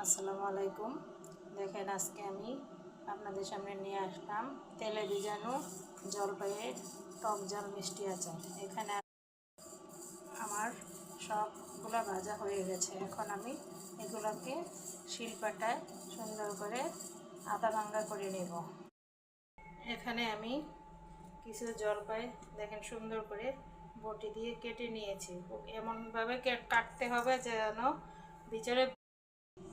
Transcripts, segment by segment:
আসসালামু আলাইকুম। দেখেন আজকে আমি আপনাদের সামনে নিয়ে আসলাম তেলে ভিজানো জলপাইয়ের টক ঝাল মিষ্টি আচার। এখানে আমার সবগুলো ভাজা হয়ে গেছে। এখন আমি এগুলোকে শিলপাটায় সুন্দর করে আধা ভাঙ্গা করে নেব। এখানে আমি কিছু জলপাই দেখেন সুন্দর করে বটি দিয়ে কেটে নিয়েছি। এমনভাবে কাটতে হবে যেন ভিতরে।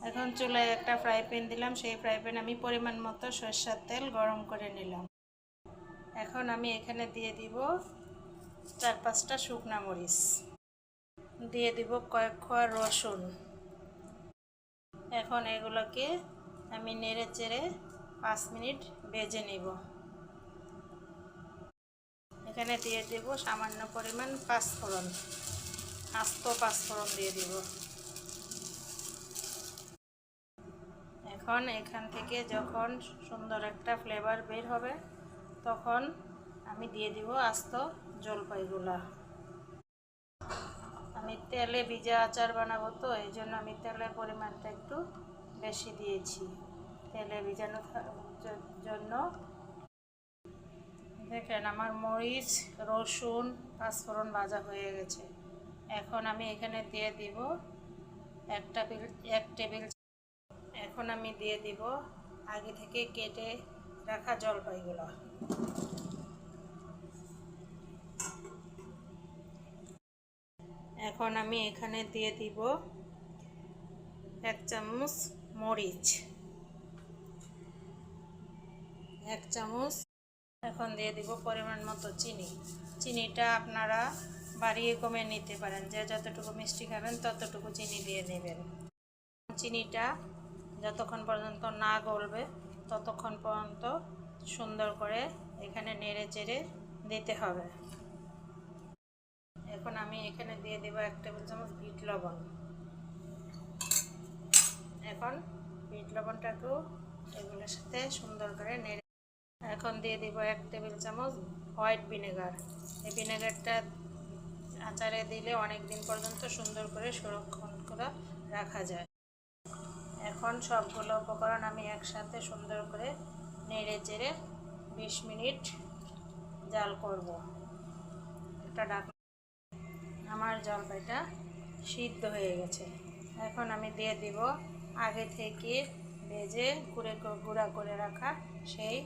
এখন চুলায় একটা ফ্রাই প্যান দিলাম, সেই ফ্রাই প্যানে আমি পরিমাণ মতো সরষের তেল গরম করে নিলাম। এখন আমি এখানে দিয়ে দিব 4-5টা শুকনা মরিচ, দিয়ে দিব কয়েক কোয়া রসুন। এখন এগুলোকে আমি নেড়ে চেড়ে 5 মিনিট ভেজে নিব। এখানে দিয়ে দেব সামান্য পরিমাণ পাঁচফোড়ন, আস্ত পাঁচফোড়ন দিয়ে দিব। এখন এখান থেকে যখন সুন্দর একটা ফ্লেভার বের হবে তখন আমি দিয়ে দিব আস্ত জলপাইগুলা। আমি তেলে ভিজা আচার বানাবো, তো এই জন্য আমি তেলের পরিমাণটা একটু বেশি দিয়েছি তেলে ভিজানোর জন্য। দেখেন আমার মরিচ, রসুন, পাঁচফোড়ন ভাজা হয়ে গেছে। এখন আমি এখানে দিয়ে দিব এক টেবিল। এখন আমি দিয়ে দিব আগে থেকে কেটে রাখা জলপাইগুলো। এখন আমি এখানে দিয়ে দিব 1 চামচ মরিচ, 1 চামচ। এখন দিয়ে দিব পরিমাণ মতো চিনি। চিনিটা আপনারা বাড়িয়ে কমে নিতে পারেন, যে যতটুকু মিষ্টি খাবেন ততটুকু চিনি দিয়ে নেবেন। চিনিটা যতক্ষণ পর্যন্ত না গলবে ততক্ষণ পর্যন্ত সুন্দর করে এখানে নেড়ে চেড়ে দিতে হবে। এখন আমি এখানে দিয়ে দেব 1 টেবিল চামচ বিট লবণ। এখন বিট লবণটাকেও এগুলোর সাথে সুন্দর করে নেড়ে। এখন দিয়ে দিব 1 টেবিল চামচ হোয়াইট ভিনেগার। এই ভিনেগারটা আচারে দিলে অনেক দিন পর্যন্ত সুন্দর করে সংরক্ষণ করে রাখা যায়। এখন সবগুলো উপকরণ আমি একসাথে সুন্দর করে নেড়ে চেড়ে 20 মিনিট জাল করব। একটা আমার জলপাইটা সিদ্ধ হয়ে গেছে। এখন আমি দিয়ে দিব আগে থেকে ভেজে গুঁড়া করে রাখা সেই